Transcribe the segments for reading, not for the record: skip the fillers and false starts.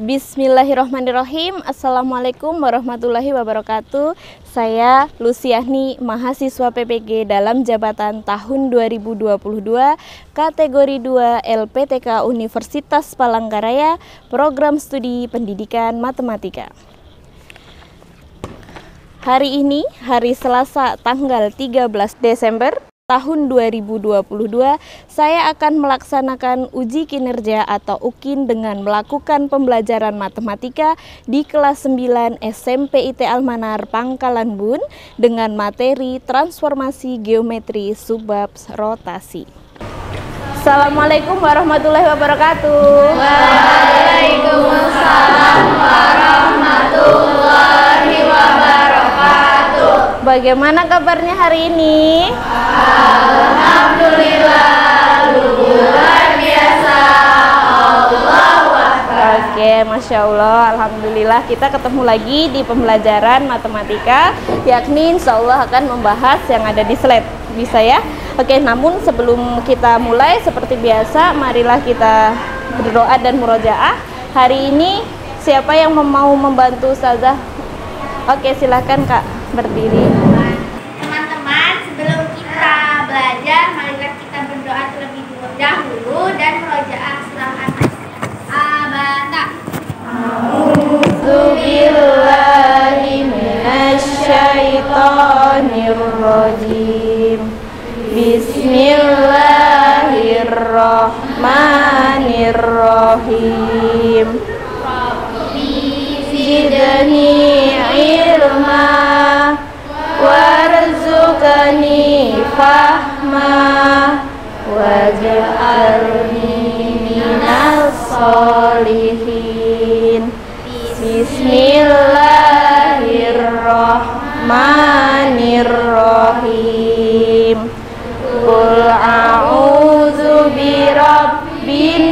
Bismillahirrahmanirrahim. Assalamualaikum warahmatullahi wabarakatuh. Saya Luciani, mahasiswa PPG dalam jabatan tahun 2022, kategori 2 LPTK Universitas Palangkaraya, program studi pendidikan matematika. Hari ini, hari Selasa tanggal 13 Desember tahun 2022, saya akan melaksanakan uji kinerja atau UKIN dengan melakukan pembelajaran matematika di kelas 9 SMP IT Almanar Pangkalan Bun dengan materi transformasi geometri subbab rotasi. Assalamualaikum warahmatullahi wabarakatuh. Waalaikumsalam warahmatullahi wabarakatuh. Bagaimana kabarnya hari ini? Alhamdulillah, luar biasa. Allahu Akbar. Oke, Masya Allah, Alhamdulillah kita ketemu lagi di pembelajaran matematika, yakni insya Allah akan membahas yang ada di slide. Bisa ya? Oke, namun sebelum kita mulai seperti biasa, marilah kita berdoa dan murojaah. Hari ini siapa yang mau membantu Ustazah? Oke, silahkan Kak, berdiri. Teman-teman, sebelum kita belajar, marilah kita berdoa terlebih dahulu dan murojaah surah Al-Baqarah. A'udzubillahi minasyaitonirrajim. Bismillahirrahmanirrahim. Zidni ilma warzuqni fahma waj'alni minas sholihin. Bismillahirrahmanirrahim. Qul a'udzu birabbin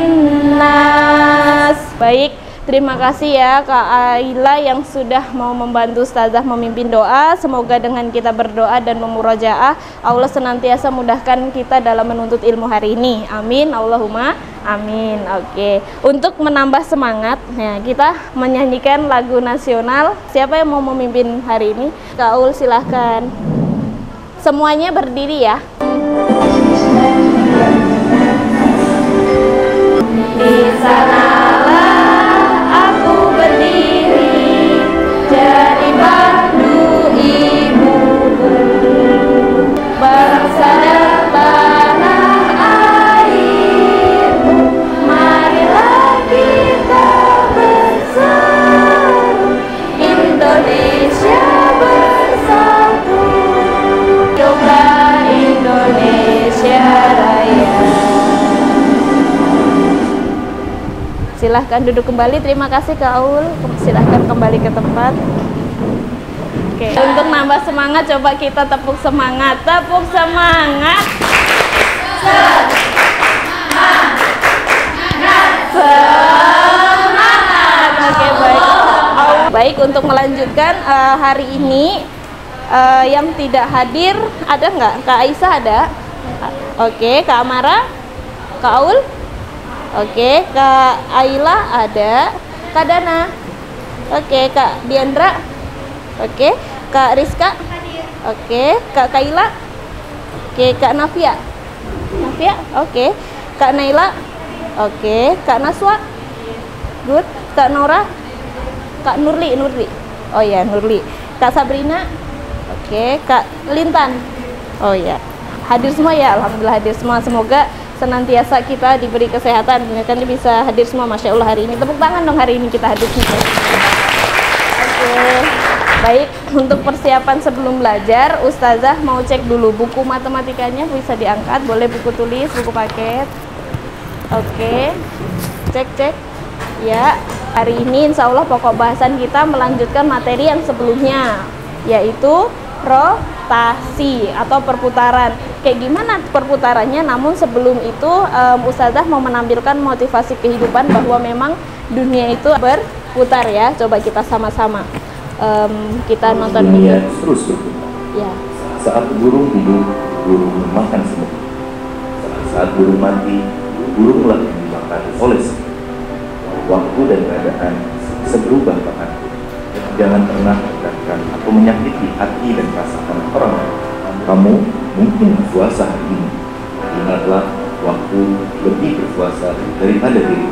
nas. Baik, terima kasih ya Kak Aila yang sudah mau membantu Ustazah memimpin doa. Semoga dengan kita berdoa dan memurojaah, Allah senantiasa mudahkan kita dalam menuntut ilmu hari ini. Amin, Allahumma amin. Oke, untuk menambah semangat, ya, kita menyanyikan lagu nasional. Siapa yang mau memimpin hari ini? Kak Aul silahkan. Semuanya berdiri ya. Di sanalah aku berdiri, jadi pandu ibuku, bangsa dan tanah airku. Marilah kita bersatu, Indonesia bersatu, hiduplah Indonesia Raya. Silahkan duduk kembali. Terima kasih Kak Aul. Silahkan kembali ke tempat. Oke, untuk nambah semangat coba kita tepuk semangat. Tepuk semangat. Semangat. Oke, baik. Baik, untuk melanjutkan hari ini yang tidak hadir ada nggak? Kak Aisyah ada? Oke, Kak Amara, Kak Aul. Oke, Kak Aila ada, Kak Dana. Oke, Kak Diandra. Oke, Kak Rizka. Oke, Kak Kaila. Oke, Kak Nafia. Nafia, oke. Kak Naila. Oke, Kak Naswa. Good. Kak Nora. Kak Nurli. Oh ya, Nurli. Kak Sabrina. Oke, Kak Lintan. Oh ya, hadir semua ya, alhamdulillah hadir semua. Semoga senantiasa kita diberi kesehatan, kan bisa hadir semua, Masya Allah hari ini. Tepuk tangan dong, hari ini kita hadir semua. Oke, baik, untuk persiapan sebelum belajar, Ustazah mau cek dulu buku matematikanya, bisa diangkat, boleh buku tulis, buku paket. Oke, cek. Ya, hari ini insya Allah pokok bahasan kita melanjutkan materi yang sebelumnya, yaitu rotasi atau perputaran. Kayak gimana perputarannya? Namun sebelum itu Ustazah mau menampilkan motivasi kehidupan bahwa memang dunia itu berputar ya. Coba kita sama-sama kita nonton video. Terus berputar. Ya. Saat burung hidup, burung makan semut. Saat burung mati, burunglah dimakan oleh semut. waktu dan keadaan seberubah bahkan. Jangan pernah merendahkan atau menyakiti hati dan perasaan orang lain. Kamu mungkin berpuasa hari ini. Ingatlah, waktu lebih berpuasa daripada diri.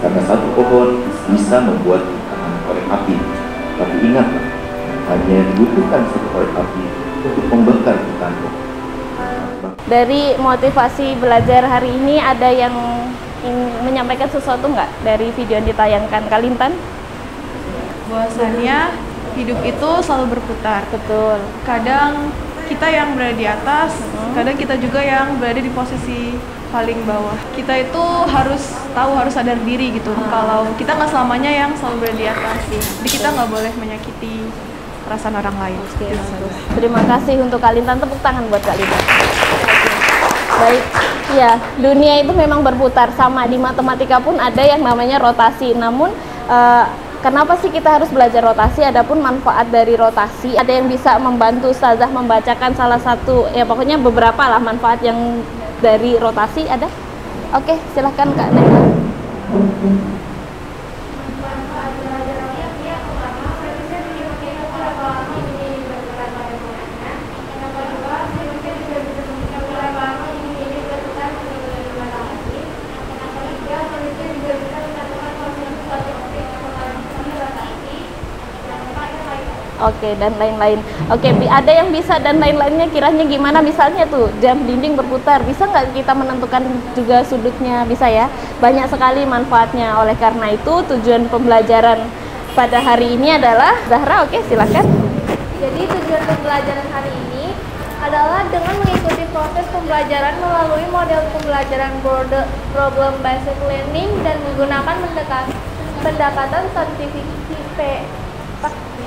Karena satu pohon bisa membuat ditahan oleh api. Tapi ingatlah, hanya dibutuhkan satu korek api untuk membakar hutan. Dari motivasi belajar hari ini ada yang ingin menyampaikan sesuatu nggak dari video yang ditayangkan, Kak Lintan? Bahwasannya hidup itu selalu berputar. Betul. Kadang kita yang berada di atas, kadang kita juga yang berada di posisi paling bawah. Kita itu harus tahu, harus sadar diri gitu. Kalau kita nggak selamanya yang selalu berada di atas, jadi kita nggak boleh menyakiti perasaan orang lain. Oke, terima kasih untuk Kak Lintan, tepuk tangan buat Kak Lintan. Baik, ya, dunia itu memang berputar, sama di matematika pun ada yang namanya rotasi. Namun kenapa sih kita harus belajar rotasi? Adapun manfaat dari rotasi, ada yang bisa membantu Ustazah membacakan salah satu, ya pokoknya beberapa lah manfaat yang dari rotasi ada. Oke, silahkan Kak Nena. Oke, dan lain-lain. Oke, ada yang bisa dan lain-lainnya kiranya gimana? Misalnya tuh jam dinding berputar, bisa nggak kita menentukan juga sudutnya? Bisa ya, banyak sekali manfaatnya. Oleh karena itu tujuan pembelajaran pada hari ini adalah Zahra. Oke, silakan. Jadi tujuan pembelajaran hari ini adalah dengan mengikuti proses pembelajaran melalui model pembelajaran problem based learning dan menggunakan pendekatan saintifik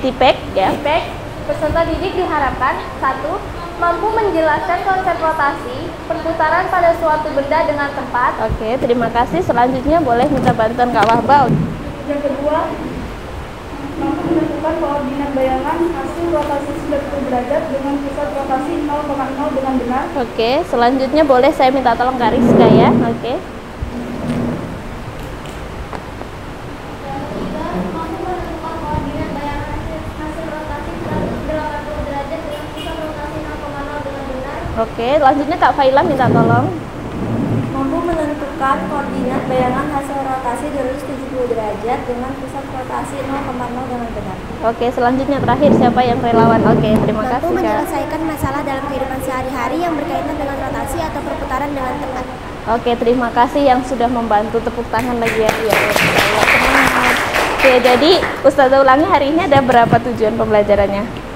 Tipek ya. Tipek, peserta didik diharapkan 1. Mampu menjelaskan konsep rotasi, perputaran pada suatu benda dengan tepat. Oke, terima kasih. Selanjutnya boleh minta bantuan Kak Wahbah. Yang kedua, mampu menentukan koordinat bayangan hasil rotasi 90 derajat dengan pusat rotasi 0,0 dengan benar. Oke, selanjutnya boleh saya minta tolong Kak Rizka ya. Oke. Oke, selanjutnya Kak Faila minta tolong. Mampu menentukan koordinat bayangan hasil rotasi 270 derajat dengan pusat rotasi 0,0 dengan benar. Oke, selanjutnya terakhir siapa yang relawan? Oke, terima kasih Mampu Kak. menyelesaikan masalah dalam kehidupan sehari-hari yang berkaitan dengan rotasi atau perputaran dengan tepat. Oke, terima kasih yang sudah membantu. Tepuk tangan lagi ya. Ya, semangat. Oke, jadi Ustazah ulangi hari ini ada berapa tujuan pembelajarannya?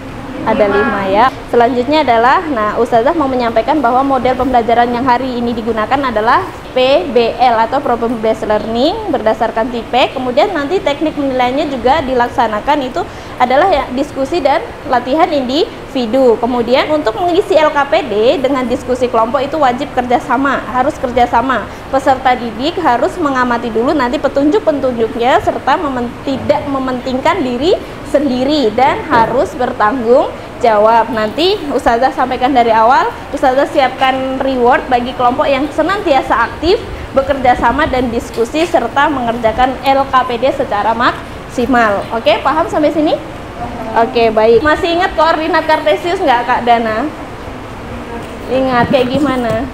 Ada 5 ya. Selanjutnya adalah, nah Ustazah mau menyampaikan bahwa model pembelajaran yang hari ini digunakan adalah PBL atau Problem Based Learning berdasarkan Tipek. Kemudian nanti teknik menilainya juga dilaksanakan itu adalah ya, diskusi dan latihan individu. Kemudian untuk mengisi LKPD dengan diskusi kelompok itu wajib kerjasama, harus kerjasama. Peserta didik harus mengamati dulu nanti petunjuk-petunjuknya serta tidak mementingkan diri sendiri dan harus bertanggung jawab. Nanti Ustazah sampaikan dari awal, Ustazah siapkan reward bagi kelompok yang senantiasa aktif, bekerja sama dan diskusi serta mengerjakan LKPD secara maksimal. Oke, paham sampai sini? Oke, baik. Masih ingat koordinat kartesius nggak Kak Dana? Ingat kayak gimana?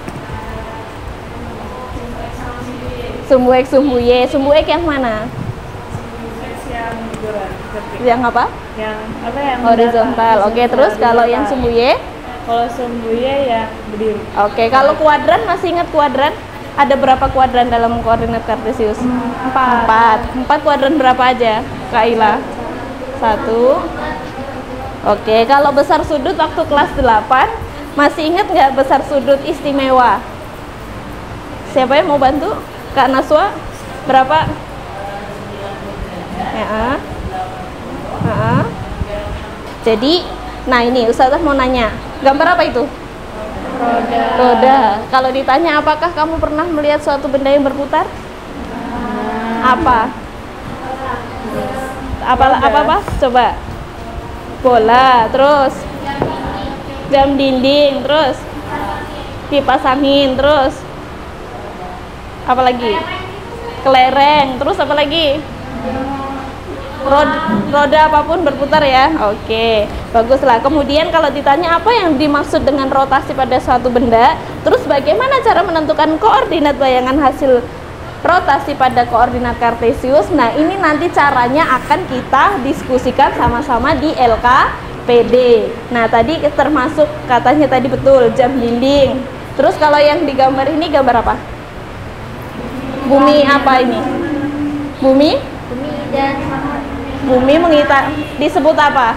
Sumbu X, sumbu Y. Sumbu X yang mana? Yang apa? Yang horizontal. Oke, terus kalau yang sumbu Y? Kalau sumbu Y ya berdiri. Oke, kalau kuadran masih ingat kuadran? Ada berapa kuadran dalam koordinat kartesius? 4 kuadran berapa aja, Kak Ila? 1. Oke, kalau besar sudut waktu kelas 8 masih ingat nggak besar sudut istimewa? Siapa yang mau bantu? Kak Naswa? Berapa? Ya. Jadi, nah ini Ustazah mau nanya, gambar apa itu? Roda. Kalau ditanya apakah kamu pernah melihat suatu benda yang berputar? Apa? Apa? Coba. Bola, terus jam dinding, terus kipas angin, terus apa lagi? kelereng. Terus apa lagi? Roda apapun berputar ya. Oke, baguslah. Kemudian kalau ditanya apa yang dimaksud dengan rotasi pada suatu benda, terus bagaimana cara menentukan koordinat bayangan hasil rotasi pada koordinat kartesius? Nah, ini nanti caranya akan kita diskusikan sama-sama di LKPD. Nah, tadi termasuk katanya tadi betul jam dinding. Terus kalau yang digambar ini gambar apa? Bumi apa ini? Bumi? Bumi mengitar disebut apa?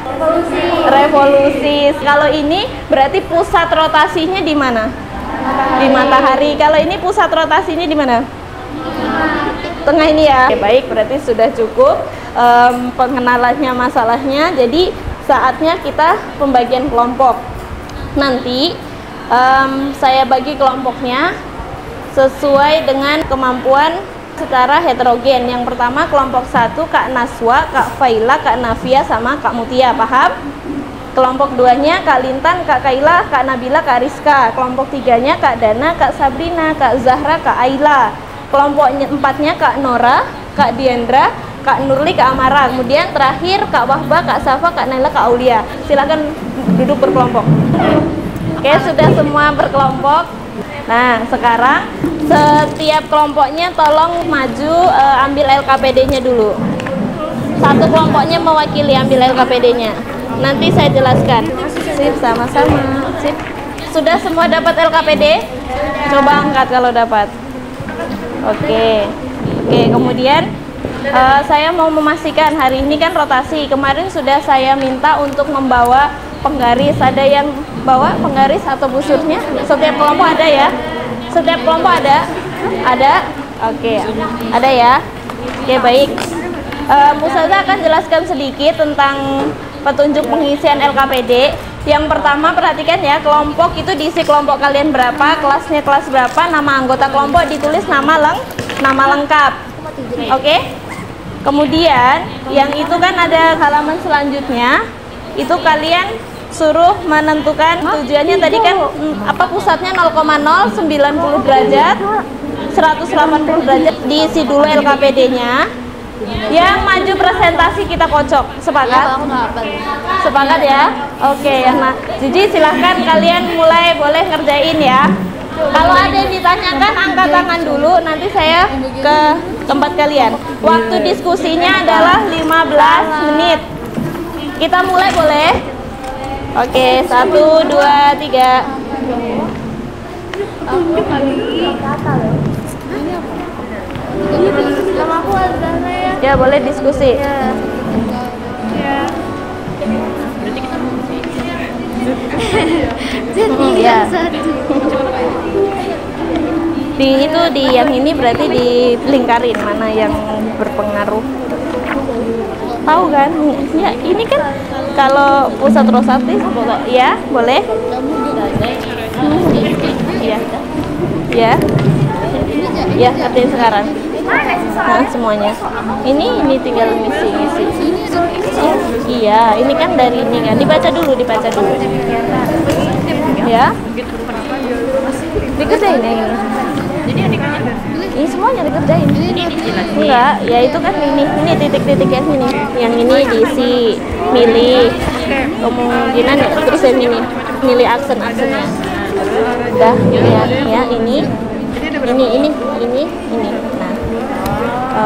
Revolusi. Kalau ini berarti pusat rotasinya di mana? Di matahari. Kalau ini pusat rotasinya di mana? Tengah ini ya. Oke, baik, berarti sudah cukup pengenalannya masalahnya. Jadi saatnya kita pembagian kelompok. Nanti saya bagi kelompoknya sesuai dengan kemampuan secara heterogen. Yang pertama kelompok 1 Kak Naswa, Kak Faila, Kak Nafia sama Kak Mutia, paham? Kelompok 2-nya Kak Lintan, Kak Kaila, Kak Nabila, Kak Rizka. Kelompok 3-nya Kak Dana, Kak Sabrina, Kak Zahra, Kak Aila. Kelompok 4-nya Kak Nora, Kak Diandra, Kak Nurli, Kak Amara. Kemudian terakhir Kak Wahba, Kak Safa, Kak Naila, Kak Aulia. Silakan duduk berkelompok. Oke, sudah semua berkelompok. Nah, sekarang setiap kelompoknya tolong maju ambil LKPD-nya dulu. Satu kelompoknya mewakili ambil LKPD-nya. Nanti saya jelaskan. Sip, sama-sama. Sip. Sudah semua dapat LKPD? Coba angkat kalau dapat. Oke. Oke, kemudian saya mau memastikan hari ini kan rotasi. Kemarin sudah saya minta untuk membawa penggaris. Ada yang bawa penggaris atau busurnya? Setiap kelompok ada ya? Setiap kelompok ada? Ada? Oke, ada ya? Oke, baik. Ustazah akan jelaskan sedikit tentang petunjuk pengisian LKPD. Yang pertama, perhatikan ya, kelompok itu diisi kelompok kalian berapa, kelasnya kelas berapa, nama anggota kelompok ditulis nama lengkap. Oke? Kemudian, yang itu kan ada halaman selanjutnya, itu kalian suruh menentukan tujuannya tadi kan apa pusatnya 0,090 derajat 180 derajat, diisi dulu LKPD-nya. Yang maju presentasi kita kocok. Sepakat? Sepakat ya? Oke, nah jadi silahkan kalian mulai boleh ngerjain ya. Kalau ada yang ditanyakan angkat tangan dulu, nanti saya ke tempat kalian. Waktu diskusinya adalah 15 menit. Kita mulai boleh? Oke, 1, 2, 3. Ya, boleh diskusi. Ya. Di yang ini berarti dilingkarin mana yang berpengaruh. Tahu kan? Ya, ini kan kalau pusat rotatif ya, boleh? Iya. Ya. Ya, ngertiin sekarang. Nah, semuanya. Ini tinggal ngisi. Iya, ini kan dari ini kan. Dibaca dulu. Ya. Dikerjain ya ini. Ini semuanya dikerjain. Enggak, ya itu kan ini titik-titik yang ini. Yang ini diisi, milih. Kemungkinan ya, terus yang ini milih aksen-aksennya. Udah, ya ini. Nah,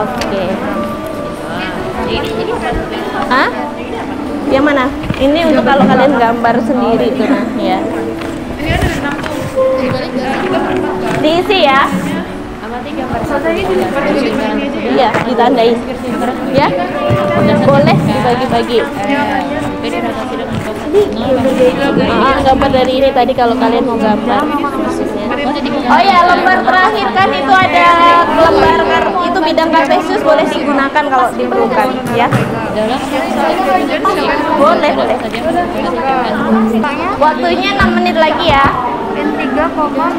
oke. Ah? Yang mana? Ini untuk kalau kalian gambar sendiri tuh, nah, ya. Diisi ya. Iya, ditandain. Ya. Boleh dibagi-bagi. Gambar dari ini tadi kalau kalian mau gambar khususnya. Oh ya, lembar terakhir kan itu ada lembar itu bidang kartesius, boleh digunakan kalau diperlukan ya. Boleh. Waktunya 6 menit lagi ya. N3, -4.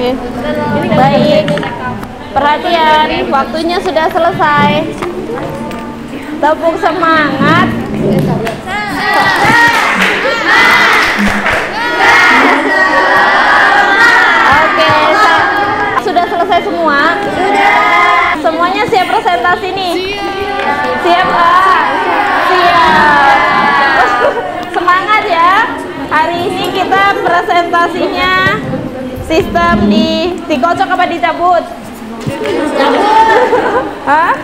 Oke. Baik. Perhatian, waktunya sudah selesai. Tepuk semangat. Oke, sudah selesai semua? Semuanya siap presentasi nih? Siap? Siap. Semangat ya. Hari ini kita presentasinya sistem dikocok apa dicabut? Hah?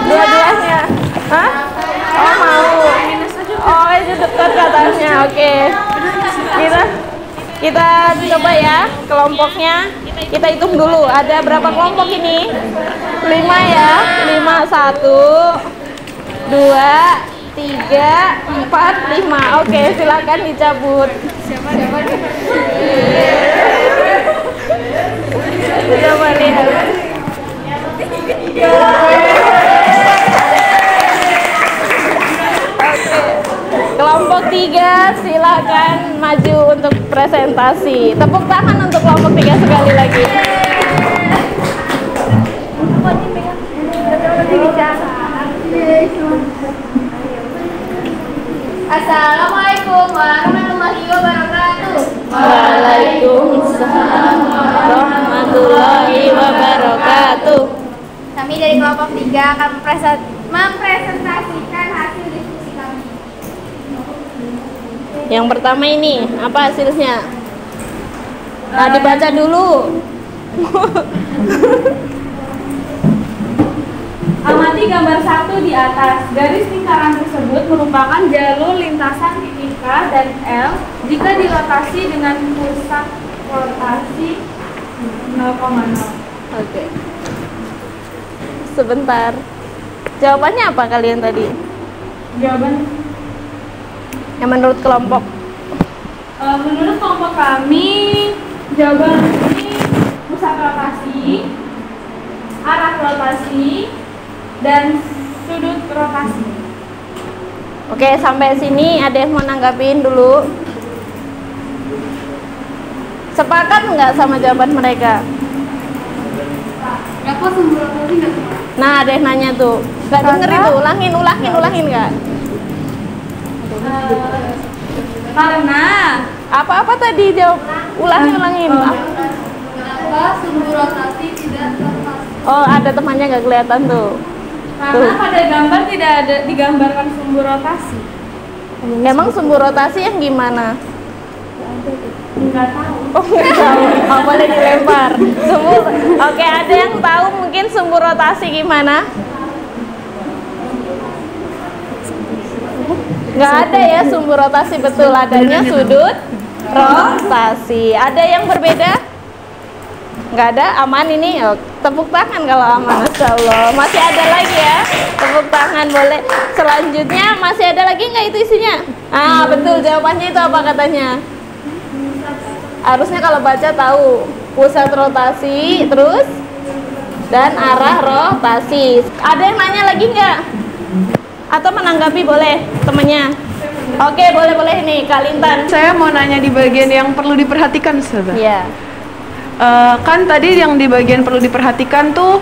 Dua-duanya? Hah? Oh mau? Oh itu dekat katanya. Oke. Kita coba ya kelompoknya. Kita hitung dulu. Ada berapa kelompok ini? 5 ya. 5, 1, 2, 3, 4, 5. Oke, silakan dicabut. Coba lihat. Oke. Kelompok 3 silakan maju untuk presentasi. Tepuk tangan untuk kelompok 3 sekali lagi. Assalamualaikum warahmatullahi wabarakatuh. Waalaikumsalam warahmatullahi wabarakatuh. Kami dari kelompok 3 akan mempresentasikan hasil diskusi kami. Yang pertama ini, apa hasilnya? Nah, dibaca dulu. Amati gambar 1 di atas. Garis lingkaran tersebut merupakan jalur lintasan titik K dan L jika dirotasi dengan pusat rotasi 0,0. Oke. Sebentar. Jawabannya apa kalian tadi? Jawaban Yang menurut kelompok? menurut kelompok kami, jawaban ini pusat rotasi, arah rotasi, dan sudut rotasi. Oke, sampai sini ada yang mau nanggapin dulu? Sepakat nggak sama jawaban mereka? Apa sumber rotasi nggak semua? Nah, ada yang nanya tuh. Nggak denger itu, ulangin nggak? Karena Apa-apa tadi jawab? Ulangin. Kenapa sumber rotasi tidak terpasang? Oh, ada temannya nggak kelihatan tuh. karena pada gambar tidak ada digambarkan sumber rotasi. Memang sumber rotasi yang gimana? Nggak tahu. Oh, nggak tahu. Oh, boleh dilempar. Oke, ada yang tahu mungkin sumber rotasi gimana? Nggak ada ya sumber rotasi, betul, adanya sudut rotasi. Ada yang berbeda? Nggak ada, aman ini. Oh, tepuk tangan kalau aman, Masya Allah. Masih ada lagi ya, tepuk tangan boleh. Selanjutnya masih ada lagi nggak itu isinya? Ah, betul, jawabannya itu apa katanya? Harusnya kalau baca tahu pusat rotasi, terus dan arah rotasi. Ada yang nanya lagi nggak? Atau menanggapi boleh temennya? Oke, boleh ini Kak Lintan. Saya mau nanya di bagian yang perlu diperhatikan, Ustazah. Iya. Kan tadi yang di bagian perlu diperhatikan tuh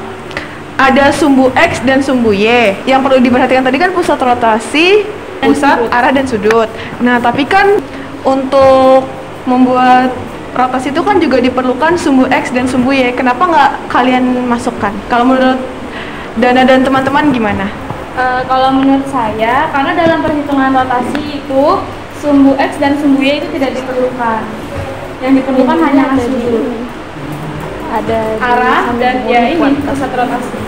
ada sumbu X dan sumbu Y. Yang perlu diperhatikan tadi kan pusat rotasi, pusat, arah, dan sudut. Nah, tapi kan untuk membuat rotasi itu kan juga diperlukan sumbu X dan sumbu Y. Kenapa nggak kalian masukkan? Kalau menurut Dana dan teman-teman gimana? Kalau menurut saya, karena dalam perhitungan rotasi itu sumbu X dan sumbu Y itu tidak diperlukan. Yang diperlukan hanya sudut, Ada arah, dan ya ini pusat rotasi.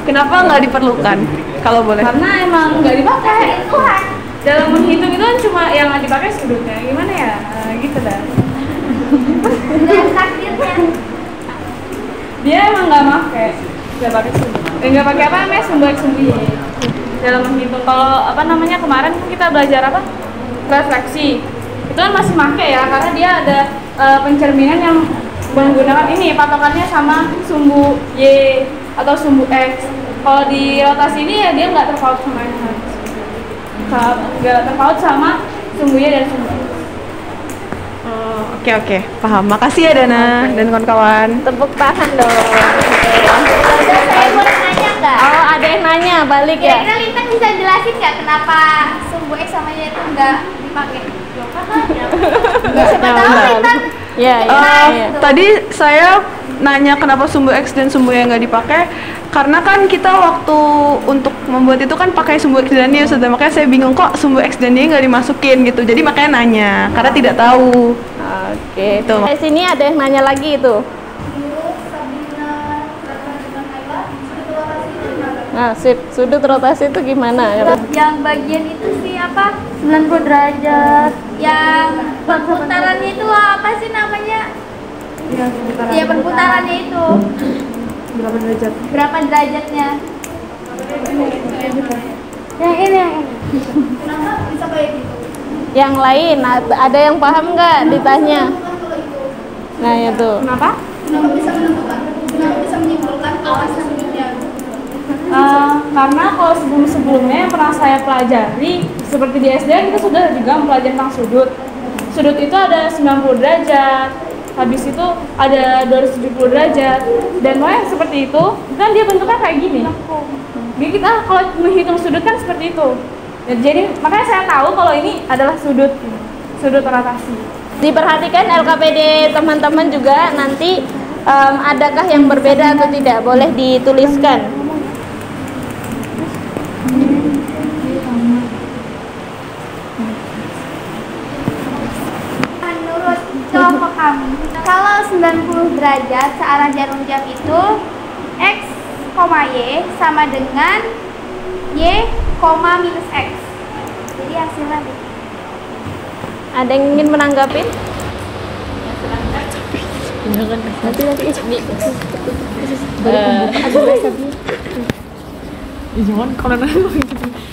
Kenapa nggak diperlukan? Kalau boleh. Karena emang nggak dipakai. Dalam menghitung itu kan cuma yang nggak dipakai sudutnya. Gimana ya? Gitu dah. Dan takdirnya Dia emang nggak pakai sudut. Nggak pakai apa namanya sumbu X sumbu Y. Dalam menghitung, kalau apa namanya kemarin kita belajar apa? Refleksi. Itu kan masih pakai ya, karena dia ada pencerminan yang menggunakan ini patokannya sama sumbu Y atau sumbu X. Kalau di rotasi ini ya dia nggak terpaut sama yang harus. Nggak terpaut sama sumbu Y dan sumbu X. Oke, paham. Makasih ya Dana dan kawan-kawan. Tepuk tangan dong. Saya boleh nanya nggak? Oh, ada yang nanya, balik ya. Kira-kira Lintang bisa jelasin nggak kenapa sumbu X sama Y itu nggak dipakai? Siapa tahu Lintang. Ya, Tadi saya nanya kenapa sumbu X dan sumbu Y nggak dipakai, karena kan kita waktu untuk membuat itu kan pakai sumbu X dan Y, sudah makanya saya bingung kok sumbu X dan Y nggak dimasukin gitu. Jadi makanya nanya, karena tidak tahu. Oke. Itu. Di sini ada yang nanya lagi itu. Nah, sudut rotasi itu gimana? Yang bagian itu sih apa? 90 derajat. Yang perputarannya itu apa sih namanya? Iya, perputarannya itu. Berapa derajat? Berapa derajatnya? Yang ini. Kenapa bisa kayak gitu? Yang lain, ada yang paham nggak ditanya? Nah, itu. Kenapa? Kenapa bisa menentukan? Kenapa bisa menyimpulkan apa sudutnya? Karena kalau sebelum-sebelumnya yang pernah saya pelajari, seperti di SD kita sudah juga mempelajari tentang sudut. Sudut itu ada 90 derajat, habis itu ada 270 derajat, dan mau yang seperti itu, kan dia bentuknya kayak gini. Jadi kita kalau menghitung sudut kan seperti itu. Jadi makanya saya tahu kalau ini adalah sudut rotasi. Diperhatikan LKPD teman-teman juga nanti adakah yang berbeda atau tidak, boleh dituliskan. Menurut kelompok kami, kalau 90 derajat searah jarum jam itu X, Y sama dengan Y, minus X. Jadi hasilnya gitu. Ada yang ingin menanggapi?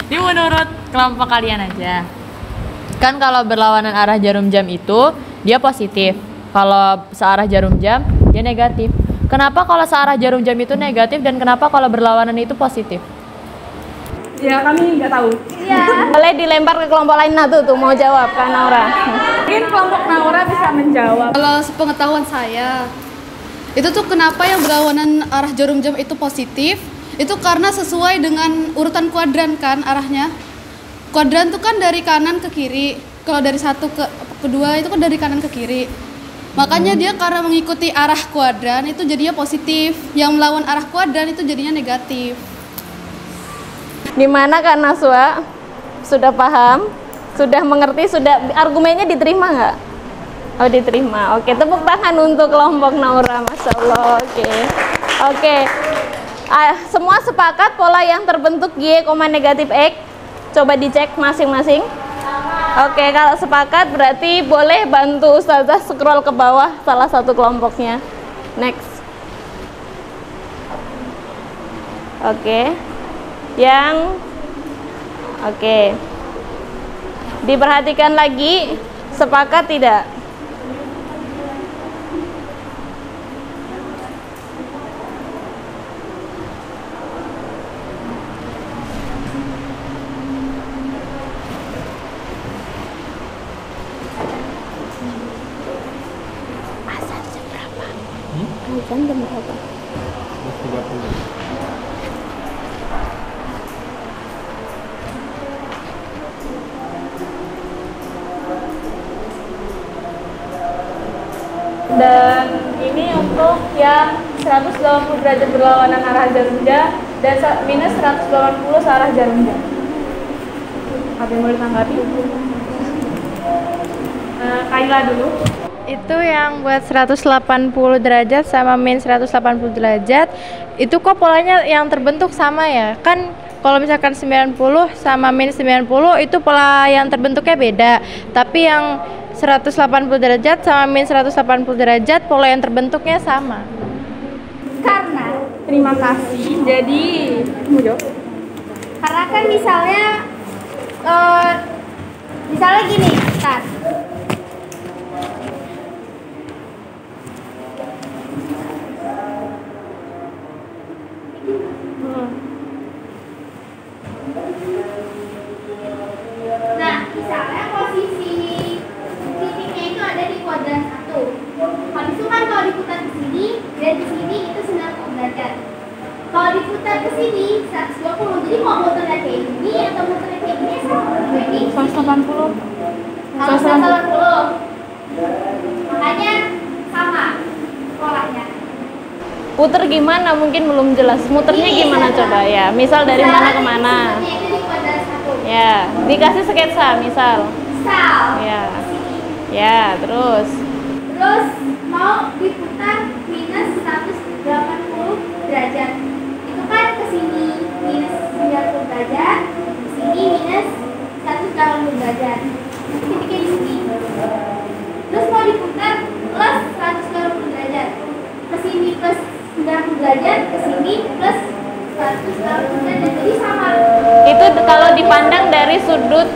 Ini menurut kelompok kalian aja. Kan kalau berlawanan arah jarum jam itu dia positif. Kalau searah jarum jam dia negatif. Kenapa kalau searah jarum jam itu negatif dan kenapa kalau berlawanan itu positif? Ya kami nggak tahu. Iya. Boleh dilempar ke kelompok lain. Nah tuh mau jawab Kak Naura. Mungkin kelompok Naura bisa menjawab. Kalau sepengetahuan saya, itu tuh kenapa yang berlawanan arah jarum jam itu positif, itu karena sesuai dengan urutan kuadran kan arahnya. Kuadran tuh kan dari kanan ke kiri, kalau dari satu ke kedua itu kan dari kanan ke kiri. Makanya dia karena mengikuti arah kuadran itu jadinya positif, yang melawan arah kuadran itu jadinya negatif. Gimana Kak Naswa? Sudah paham? Sudah mengerti? Sudah argumennya diterima nggak? Oh diterima. Oke, tepuk tangan untuk kelompok Naura. Masya Allah. Oke. Semua sepakat pola yang terbentuk Y, negatif X. Coba dicek masing-masing. Oke, kalau sepakat berarti boleh bantu Ustazah scroll ke bawah salah satu kelompoknya. Next. Oke. Oke. Diperhatikan lagi, sepakat tidak? Azan jam berapa? Azan jam berapa? Dan ini untuk yang 180 derajat berlawanan arah jarum jam dan minus 180 searah jarum jam. Ada yang mau ditanggapi? Kaila dulu. Itu yang buat 180 derajat sama min 180 derajat, itu kok polanya yang terbentuk sama ya? Kan kalau misalkan 90 sama min 90 itu pola yang terbentuknya beda. Tapi yang 180 derajat sama min 180 derajat pola yang terbentuknya sama. Karena Terima kasih. Jadi, mau jawab? karena kan misalnya gini, Tat. Nah, misalnya posisi titiknya itu ada di kuadran 1. Dan di sini itu 90 derajat. Kalau diputar ke sini 120. Jadi mau muternya kayak gini atau muternya kayak gini sama. Jadi 180. kalau 180. Makanya sama polanya. Puter gimana? Mungkin belum jelas. Muternya gimana coba ya? Misal dari mana ke mana? Itu di kuadran 1. Ya, dikasih sketsa misal. Misal. Ya. Ya, terus. Terus mau diputar minus 180 derajat. Itu kan ke sini minus 90 derajat, ke sini minus 180 derajat. Titiknya di sini. Terus mau diputar plus 180 derajat. Ke sini plus 90 derajat, ke sini plus 180 derajat. Jadi sama. Itu kalau dipandang dari sudut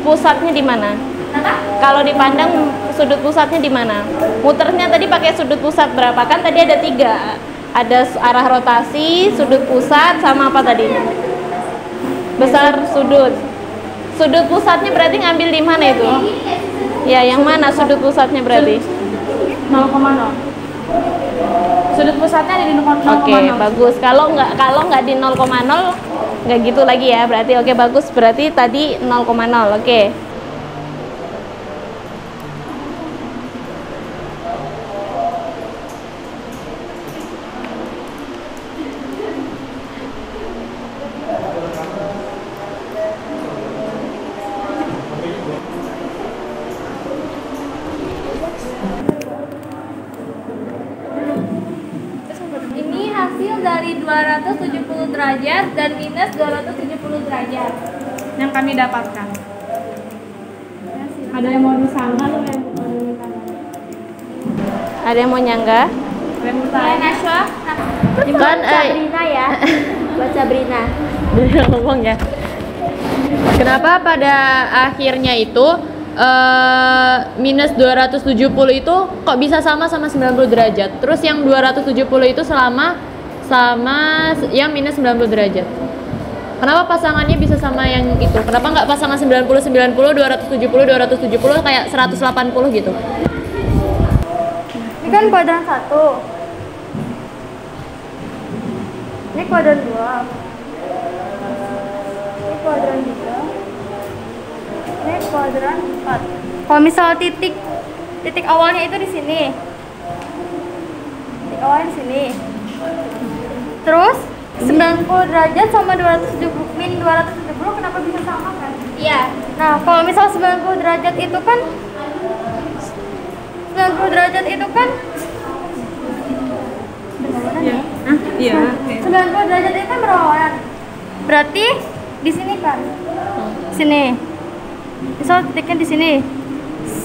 pusatnya di mana? Kenapa? Kalau dipandang sudut pusatnya di mana? Muternya tadi pakai sudut pusat berapa? Kan tadi ada 3. Ada arah rotasi, sudut pusat, sama apa tadi? Besar sudut. Sudut pusatnya berarti ngambil di mana itu? Ya, yang mana sudut pusatnya berarti? 0,0. Sudut pusatnya ada di 0,0. Oke, bagus. Kalau nggak di 0,0 nggak gitu lagi ya. Berarti oke, bagus. Berarti tadi 0,0. Oke. Ini hasil dari 270 derajat dan minus 270 derajat Yang kami dapatkan. Ada yang mau disangka atau yang bukan minta? Ada yang mau nyangga? Ada yang minta? Nashwa. Kan Sabrina ya. Buat Sabrina. Dia ngomong ya. Kenapa pada akhirnya itu minus 270 itu kok bisa sama 90 derajat? Terus yang 270 itu sama yang minus 90 derajat. Kenapa pasangannya bisa sama yang itu? Kenapa nggak pasangan 90 90 270 kayak 180 gitu? Ini kan kuadran 1. Ini kuadran 2. Ini kuadran 3. Ini kuadran 4. Kalau misal titik awalnya itu di sini. Titik awalnya di sini. Terus 90 derajat sama 270 min 270 kenapa bisa sama kan? Iya. Nah, kalau misal 90 derajat itu kan 90 derajat itu kan Iya. Iya. 90 derajat itu kan berlawanan. Berarti di sini kan. Sini. Misal titiknya di sini.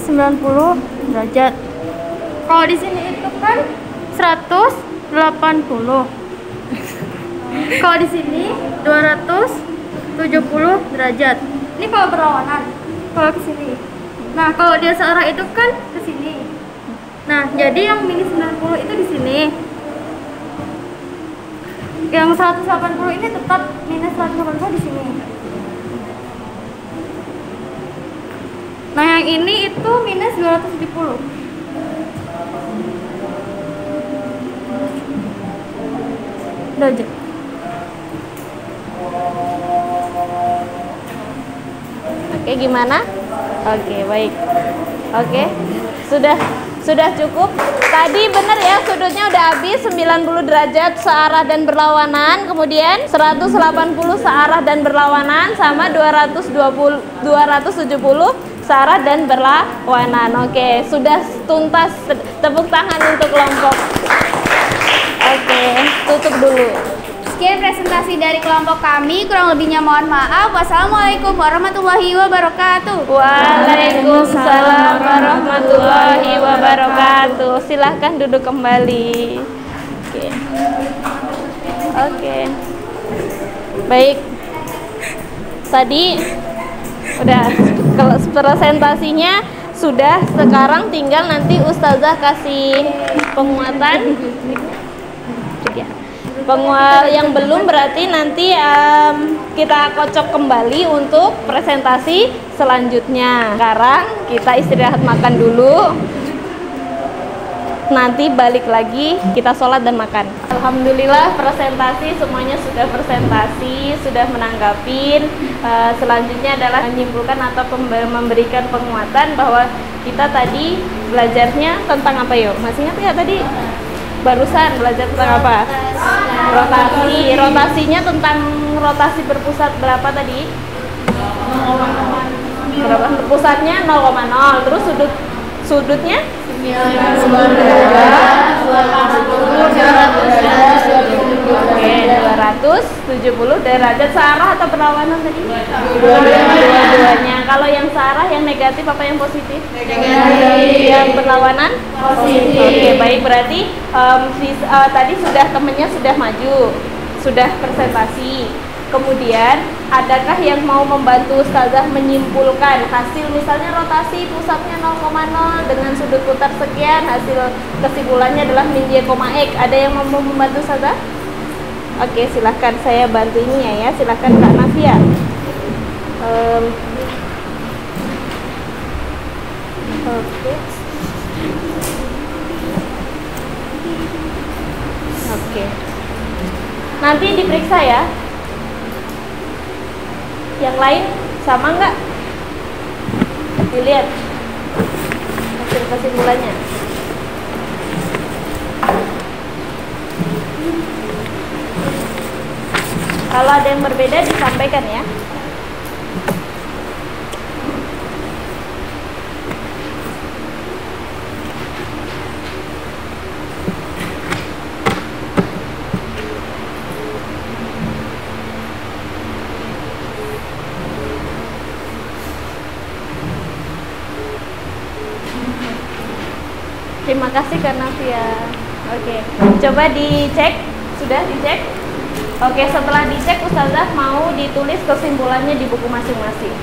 90 derajat. Kalau di sini itu kan 180. Kalau di sini 270 derajat. Ini kalau berlawanan. Kalau ke sini. Nah, kalau dia searah itu kan ke sini. Nah, jadi yang minus 90 itu di sini. Yang 180 ini tetap minus 180 di sini. Nah, yang ini itu minus 270. Derajat. Oke, gimana? Oke, baik. Oke. Sudah cukup. Tadi benar ya, sudutnya udah habis 90 derajat searah dan berlawanan, kemudian 180 searah dan berlawanan sama 270 searah dan berlawanan. Oke, sudah tuntas. Tepuk tangan untuk kelompok. Oke, tutup dulu. Sekian presentasi dari kelompok kami, kurang lebihnya mohon maaf. Wassalamualaikum warahmatullahi wabarakatuh. Waalaikumsalam warahmatullahi wabarakatuh. Silahkan duduk kembali. Oke. Baik. Tadi udah presentasinya sudah, sekarang tinggal nanti Ustazah kasih penguatan. Penguat yang belum berarti nanti kita kocok kembali untuk presentasi selanjutnya. Sekarang kita istirahat makan dulu. nanti balik lagi kita sholat dan makan. Alhamdulillah presentasi semuanya sudah presentasi, sudah menanggapin. Selanjutnya adalah menyimpulkan atau memberikan penguatan bahwa kita tadi belajarnya tentang apa yuk? Masih ingat ya tadi? Barusan belajar tentang apa? Rotasi. Rotasinya tentang rotasi berpusat berapa tadi? Berapa? Pusatnya 0,0. Terus sudutnya? 90 derajat. Oke, 270 derajat. Searah atau berlawanan tadi? Dua-duanya. Kalau yang searah, yang negatif apa yang positif? Negatif. Yang berlawanan? Positif. Oke, baik. Berarti tadi temennya sudah maju, sudah presentasi. Kemudian, adakah yang mau membantu Ustazah menyimpulkan hasil misalnya rotasi pusatnya 0,0 dengan sudut putar sekian, hasil kesimpulannya adalah min y, x. Ada yang mau membantu Ustazah? Oke, silahkan saya bantu ini ya. Silahkan Kak Nafia. Oke. Nanti diperiksa ya. Yang lain sama nggak? Dilihat hasil kesimpulannya. Kalau ada yang berbeda disampaikan ya. Terima kasih Kak Nafia. Oke, coba dicek. Sudah dicek? Oke, setelah dicek Ustazah mau ditulis kesimpulannya di buku masing-masing.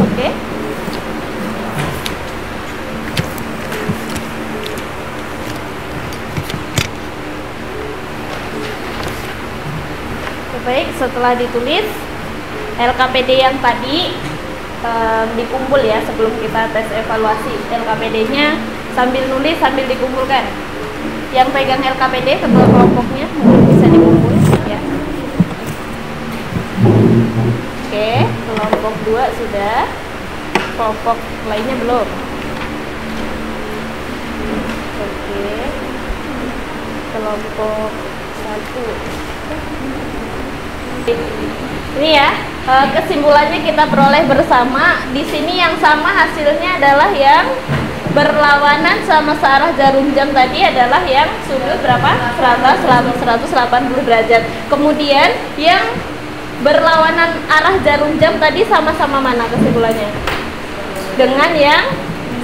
Oke. Baik, setelah ditulis LKPD yang tadi dikumpul ya sebelum kita tes evaluasi. LKPD-nya sambil nulis sambil dikumpulkan. Yang pegang LKPD ketua kelompoknya mungkin bisa dikumpul ya. Oke, kelompok 2 sudah. Kelompok lainnya belum. Oke. Kelompok 1. Ini ya, kesimpulannya kita peroleh bersama. Di sini yang sama hasilnya adalah yang berlawanan sama searah jarum jam tadi adalah yang sudut berapa? 180 derajat. Kemudian yang berlawanan arah jarum jam tadi sama-sama mana kesimpulannya? Dengan yang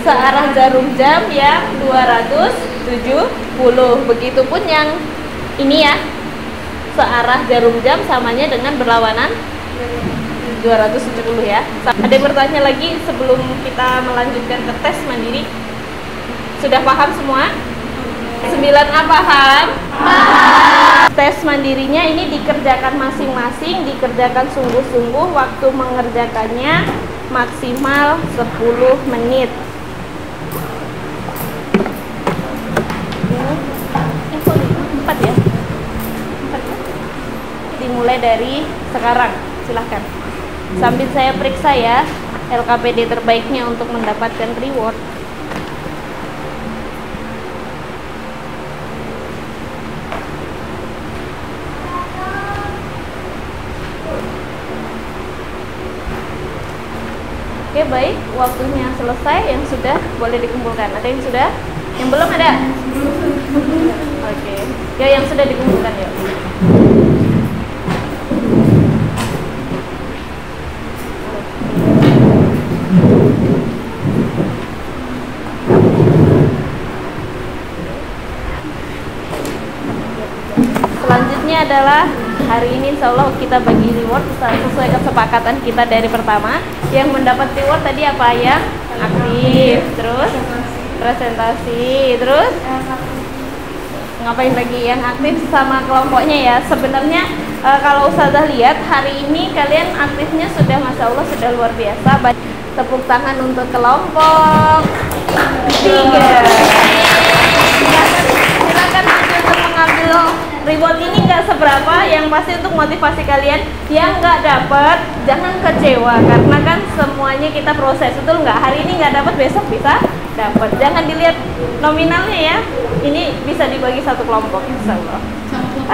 searah jarum jam yang 270. Begitupun yang ini ya. Searah jarum jam samanya dengan berlawanan 270 ya. Ada yang bertanya lagi sebelum kita melanjutkan ke tes mandiri? Sudah paham semua? 9A paham? Tes mandirinya ini dikerjakan masing-masing, dikerjakan sungguh-sungguh, waktu mengerjakannya maksimal 10 menit. Dimulai dari sekarang, silahkan. Sambil saya periksa ya LKPD terbaiknya untuk mendapatkan reward. Oke, baik, waktunya selesai. Yang sudah boleh dikumpulkan. Ada yang sudah? Yang belum ada? Oke, ya yang sudah dikumpulkan ya. Selanjutnya adalah hari ini insya Allah kita bagi reward sesuai kesepakatan kita dari pertama. Yang mendapat reward tadi apa? Yang aktif, terus presentasi, terus ngapain lagi? Yang aktif sama kelompoknya ya. Sebenarnya kalau Ustazah lihat hari ini kalian aktifnya sudah Masya Allah sudah luar biasa. Tepuk tangan untuk kelompok 3. Silakan maju untuk mengambil reward ini. Nggak seberapa, yang pasti untuk motivasi kalian. Yang nggak dapat jangan kecewa karena kan semuanya kita proses, betul nggak? Hari ini nggak dapat, besok bisa dapat. Jangan dilihat nominalnya ya. Ini bisa dibagi satu kelompok insya Allah.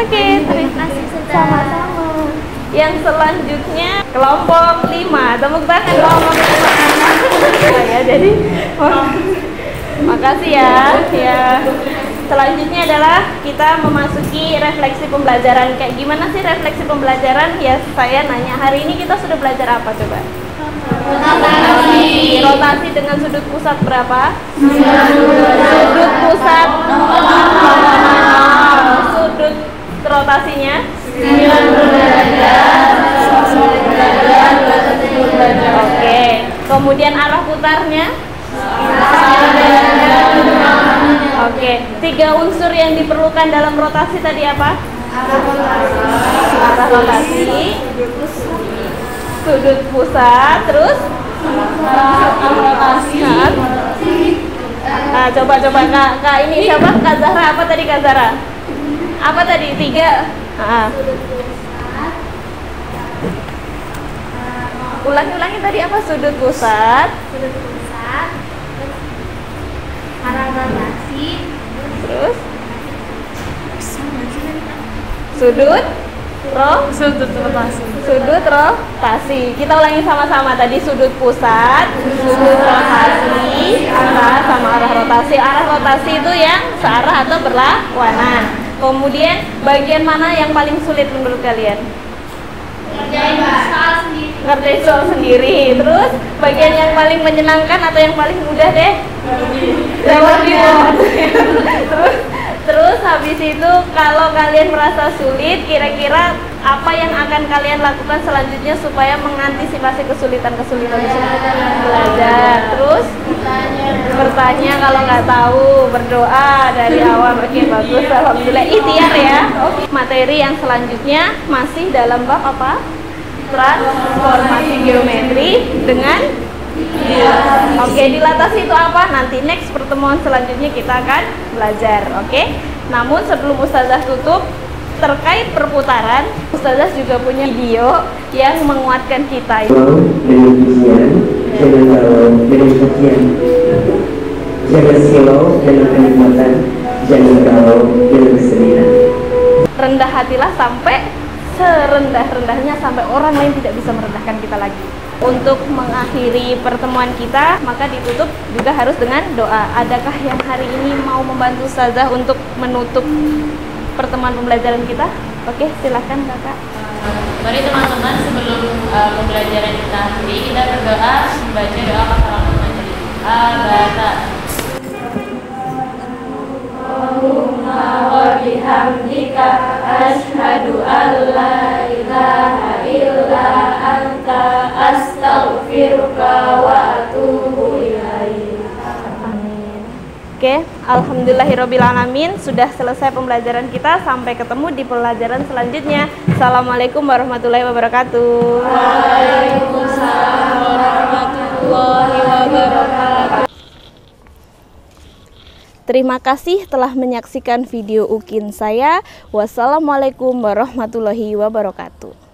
Oke, terima kasih. Sama-sama. Yang selanjutnya kelompok 5. Tepuk tangan kelompok 5. Ya, jadi makasih ya. Ya. Selanjutnya adalah kita memasuki refleksi pembelajaran. Kayak gimana sih refleksi pembelajaran? Ya saya nanya, hari ini kita sudah belajar apa coba? Rotasi dengan sudut pusat berapa? Sudut pusat sudut rotasinya 90 derajat. Oke. Kemudian arah putarnya? Oke. 3 unsur yang diperlukan dalam rotasi tadi apa? Arah rotasi, sudut pusat, terus rotasi. Nah, coba Kak ini siapa? Kak Zahra, apa tadi Kak Zahra? Apa tadi? 3. Ulangi tadi apa? Sudut pusat, arah rotasi, terus sudut rotasi. Kita ulangi sama-sama tadi, sudut pusat, sudut rotasi, sama arah rotasi. Arah rotasi itu yang searah atau berlawanan. Kemudian bagian mana yang paling sulit menurut kalian? Ngerjain soal sendiri. Terus bagian yang paling menyenangkan atau yang paling mudah deh? Lewat remote. Terus habis itu kalau kalian merasa sulit, kira-kira apa yang akan kalian lakukan selanjutnya supaya mengantisipasi kesulitan-kesulitan belajar? Terus bertanya kalau nggak tahu, berdoa dari awal. Oke, bagus, alhamdulillah. Ikhtiar ya. Oke. Materi yang selanjutnya masih dalam bab apa? Transformasi geometri dengan Oke, dilatasi itu apa? Nanti next pertemuan selanjutnya kita akan belajar. Oke. Namun sebelum Ustazah tutup, terkait perputaran, Ustazah juga punya video yang menguatkan kita. Jangan silau dengan kenikmatan, jangan galau dengan kesedihan. Rendah hatilah sampai serendah-rendahnya, sampai orang lain tidak bisa merendahkan kita lagi. Untuk mengakhiri pertemuan kita, maka ditutup juga harus dengan doa. Adakah yang hari ini mau membantu Ustazah untuk menutup pertemuan pembelajaran kita? Oke, silakan Kakak. Mari teman-teman, sebelum pembelajaran kita akhiri, kita berdoa membaca doa kafaratul majelis. Abata. Allahumma wa bihamdika asyhadu an la ilaha illa anta astaghfiruka wa atubu ilaik. Amin. Oke, alhamdulillahirabbil alamin, sudah selesai pembelajaran kita. Sampai ketemu di pelajaran selanjutnya. Assalamualaikum warahmatullahi wabarakatuh. Waalaikumsalam warahmatullahi wabarakatuh. Terima kasih telah menyaksikan video UKIN saya. Wassalamualaikum warahmatullahi wabarakatuh.